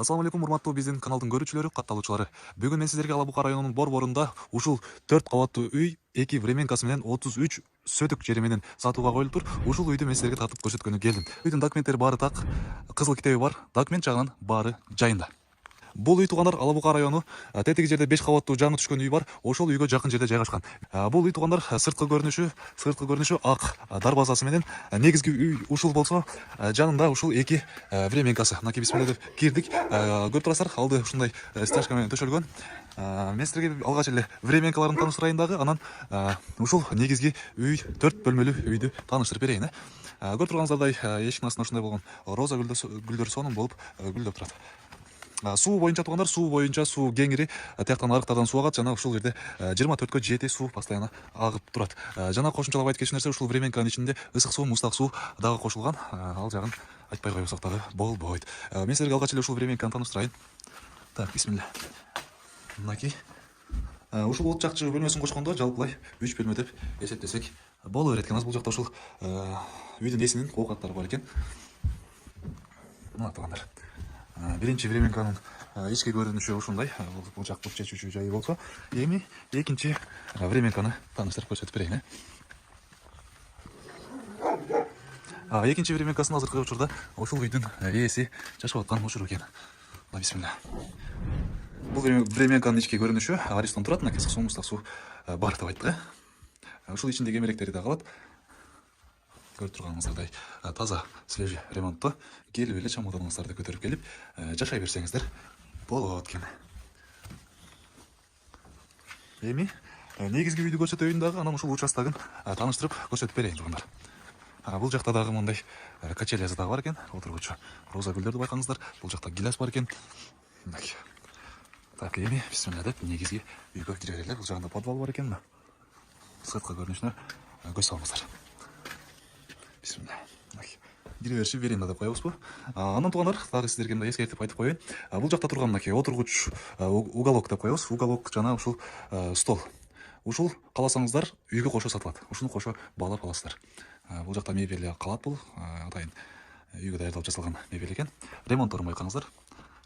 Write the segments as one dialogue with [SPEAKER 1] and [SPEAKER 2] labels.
[SPEAKER 1] Ассаламу алейкум, урматтуу биздин каналдын көрүүчүлөрү, катталуучулары. Бүгүн мен сиздерге Ала Бука районунун Борборунда ушул 4 кабаттуу үй 2 временкасы менен 33 сөтүк жери менен сатууга коюлуптур. Ушул үйдү мен сиздерге тартып көрсөткөнү келдим. Үйдүн документтери баары так, кызыл китеби бар, документ жагынан баары жайында. Бул үй туугандар Ала Бука району тетиги жерде 5 кабаттуу жаңы түшкөн үй бар. Ошол үйгө жакын жерде жайгашкан. Бул үй туугандар сырткы көрүнүшү ак дарбазасы менен негизги үй ушул болсо, жанында ушул 2 временкасы. Мынакей бисмилла деп кирдик. Көрүп турасыздар, алды ушундай стяжка менен төшөлгөн. Мен сиздерге алгач эле временкаларын тааныштырайын дагы, анан ушул негизги үй 4 бөлмөлүү үйдү тааныштырып берейин. Көрүп турганыңыздардай эшиктин астында ушундай болгон роза гүлдөр сонун болуп гүлдөп турат. Суу боюнча туугандар, суу кеңири, тияктан арыктардан суу агат жана ушул жерде 24-кө 7 суу постоянно агып турат. Жана кошумчалап айтып кетчү нерсе, ушул временканын ичинде ысык суу, муздак суу дагы кошулган. Ал жагын айтпай койсок дагы болбойт. Мен силерге алгач эле ушул временканы тааныштырайын. Так, бисмилля. Мынакей. Ушул от жакчы бөлмөсүн кошкондо жалпылай 3 бөлмө деп эсептесек боло берет экен. Бул жакта ушул үйдүн эсинин оокаттары бар экен. Мына туугандар. Биринчи временканын ички көрүнүшү ушундай. Бул жак бул чечүүчү жайы болсо, эми экинчи временканы тааныштырып көрсөтүп берейин. Экинчи временкасын азыркы учурда ушул үйдүн ээси жашап аткан учуру экен. Бисмилля. Бул временканын ички көрүнүшү аристон турат, мына ысык суу, муздак суу бар деп айттык. Ушул ичиндеги эмеректери да калат. Көрүп турганыңыздардай таза, свежий ремонтту. Келип эле чамоданыңыздарды көтөрүп келип жашай берсеңиздер болот экен. Эми негизги үйдү көрсөтөйүн дагы, анан ушул участогун тааныштырып көрсөтүп берейин туугандар. Бул жакта дагы мындай качелясы дагы бар экен, отургучу роза гүлдөрдү байкаңыздар. Бул жакта гиляс бар экен. Так, эми бисмилля деп негизги үйгө кире берели. Бул жагында подвал бар экен. Сырткы көрүнүшүнө көз салыңыздар. Бисмилля. Кире бериши веранда деп коебузбу? Анан туугандар, дагы сиздерге мындай эскертип айтып коеюн. Бул жакта турган мынакей отургуч уголок деп коебуз. Уголок жана ушул стол. Ушул кааласаңыздар үйгө кошо сатылат. Ушуну кошо баалап аласыздар. Бул жакта мебели калат, бул атайын үйгө даярдалып жасалган мебель экен. Ремонтторун байкаңыздар.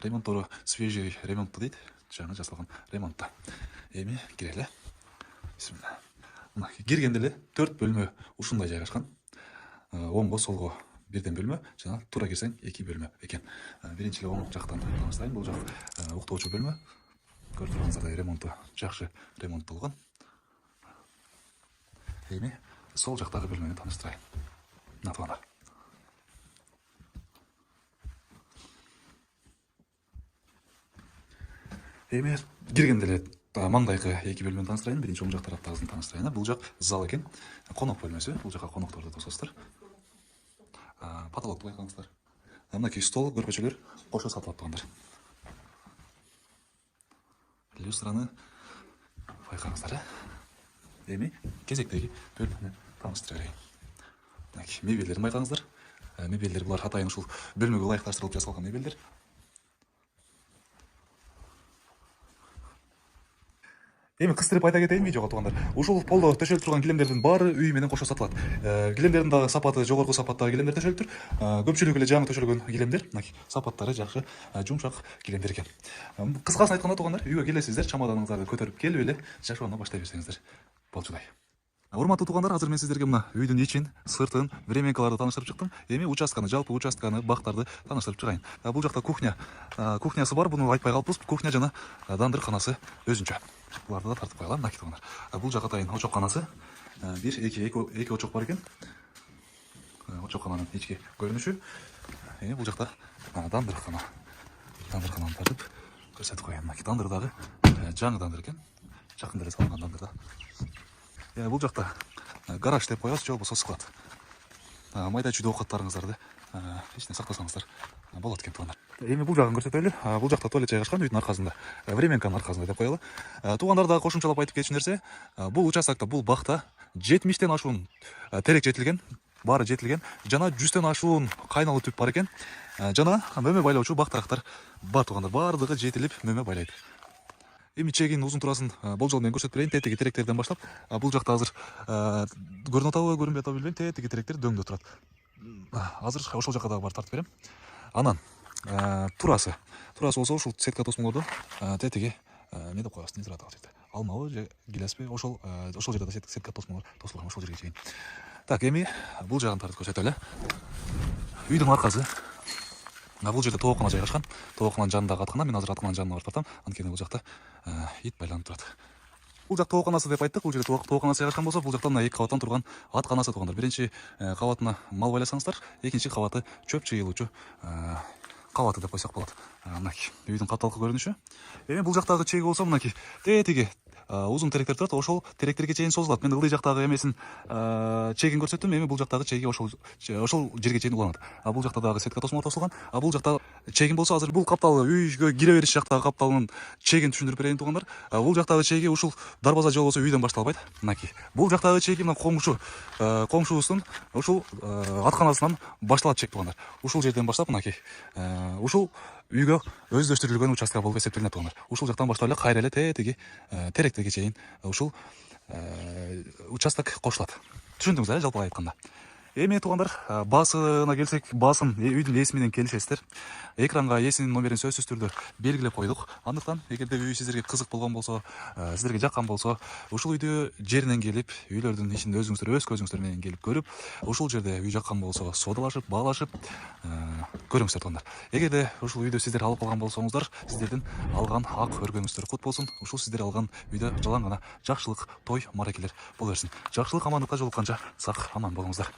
[SPEAKER 1] Ремонттору свежий ремонтту дейт. Жаңы жасалган ремонтта. Эми кирели. Бисмилля. Мына киргенде эле 4 бөлмө ушундай жайгашкан. Оңго солго бирден бөлмө, жана туура кирсең 2 бөлмө экен. Биринчи эле оң жактан тааныштырайын. Бул жак уктоочу бөлмө. Көрүп турганыңыздардай ремонту жакшы ремонттолгон. Эми сол жактагы бөлмөнү тааныштырайын. Мына туугандар. Эми киргенде эле маңдайкы 2 бөлмөнү тааныштырайын. Биринчи оң жак тараптагысын тааныштырайын. Бул жак зал экен. Конок бөлмөсү. Бул жака конокторду тососуздар. Потолокту байкаңыздар. Мынакей стол, көрпөчөлөр кошо сатылат туугандар. Люстраны байкаңыздар. Эми кезектеги бөлмөнү тааныштыра берейин. Мынакей мебелдерин байкаңыздар. Мебелдер булар атайын ушул бөлмөгө ылайыкташтырылып жасалган мебелдер. Эми кыстырып айта кетейин видеого туугандар. Ушул полдо төшөлүп турган килемдердин баары үй менен кошо сатылат. Килемдердин дагы сапаты жогорку сапаттагы килемдер төшөлүптүр. Көпчүлүгү эле жаңы төшөлгөн килемдер. Мынакей сапаттары жакшы, жумшак килемдер экен. Кыскасын айтканда туугандар, үйгө келесиздер, чамоданыңыздарды көтөрүп келип эле жашоону баштай берсеңиздер болчудай. Урматтуу туугандар, азыр мен сиздерге мына үйдүн ичин, сыртын, временкаларды тааныштырып чыктым. Эми участканы, жалпы участканы, бактарды тааныштырып чыгайын. Бул жакта кухнясы бар, буну айтпай калыппыз. Кухня жана дандырканасы өзүнчө. Буларды да тартып коелам, мынакей туугандар. Бул жак атайын очокканасы. Эки очок бар экен. Очоккананын ички көрүнүшү. Бул жакта дандыркана. Дандыркананы тартып көрсөтүп коеюн. Мынакей дандыр дагы жаңы дандыр экен. Жакында эле салынган дандыр да. Бул жакта гараж деп коебуз, же болбосо склад. Майда чүйдө оокаттарыңыздарды ичине сактасаңыздар болот экен туугандар. Эми бул жагын көрсөтөлү. Бул жакта туалет жайгашкан үйдүн аркасында. Временканын аркасында деп коелу. Туугандар дагы кошумчалап айтып кетчү нерсе, бул участокто, бул бакта 70тен ашуун терек жетилген, баары жетилген. Жана 100тен ашуун кайналы түп бар экен. Жана мөмө байлоочу бактарактар бар туугандар. Баардыгы жетилип мөмө байлайт. Эми чегин узун турасын болжол менен көрсөтүп берейин. Тетиги теректерден баштап, бул жакта азыр көрүнүп атабы, көрүнбөй атабы билбейм. Тетиги теректер дөңдө турат. Азыр ошол жака дагы барып тартып берем. Анан турасы. туурасы болсо ушул сетка тосмолорду тетиги эмне деп коебуз, не турат ал жерде, алмабы же гилеспи, ошол жерде да сетка тосмолор тосулган, ошол жерге чейин. Так, эми бул жагын тартып көрсөтөлү. Үйдүн аркасы. Бул жерде тоокана жайгашкан. Тоокананын жанындагы аткана, мен азыр аткананын жанына барып тартам. Анткени бул жакта ит байланып турат. Бул жак тооканасы деп айттык. Бул жерде тооканасы жайгашкан болсо, бул жактан мына 2 кабаттан турган атканасы тургандар. Биринчи кабатына мал байласаңыздар, экинчи кабаты чөп жыйылуучу кабаты деп койсок болот. Мынакей үйдүн капталкы көрүнүшү. Эми бул жактагы чеги болсо мынакей тетиги узун теректер турат, ошол теректерге чейин созулат. Мен ылдый жактагы эмесин чегин көрсөттүм, эми бул жактагы чеги ошол жерге чейин уланат. Бул жакта дагы сетка тосмолор тосулган. Бул жакта чегин болсо, азыр бул каптал үйгө кире бериш жактагы капталынын чегин түшүндүрүп берейин туугандар. Бул жактагы чеги ушул дарбаза же болбосо үйдөн башталбайт. Мынакей. Бул жактагы чеги мына коңшубуздун ушул атканасынан башталат чек туугандар. Ушул жерден баштап мынакей ушул үйгө өздөштүрүлгөн участка болуп эсептелинет туугандар. Ушул жактан баштап эле кайра эле тетиги теректерге чейин ушул участок кошулат. Түшүндүңүз жалпылай айтканда. Эми туугандар, басына келсек, басым үйдүн ээси менен келишесиздер. Экранга ээсинин номерин сөзсүз түрдө белгилеп койдук. Андыктан эгерде үй сиздерге кызык болгон болсо, сиздерге жаккан болсо, ушул үйдү жеринен келип, үйлөрдүн ичинде өзүңүздөр өз көзүңүздөр менен келип көрүп, ушул жерде үй жаккан болсо, соодалашып, баалашып көрүңүздөр туугандар. Эгерде ушул үйдү сиздер алып калган болсоңуздар, сиздердин алган ак өргөнүңүздөр кут болсун. Ушул сиздер алган үйдө жалаң гана жакшылык, той, маракелер боло берсин. Жакшылык, амандыкка жолукканча сак аман болуңуздар.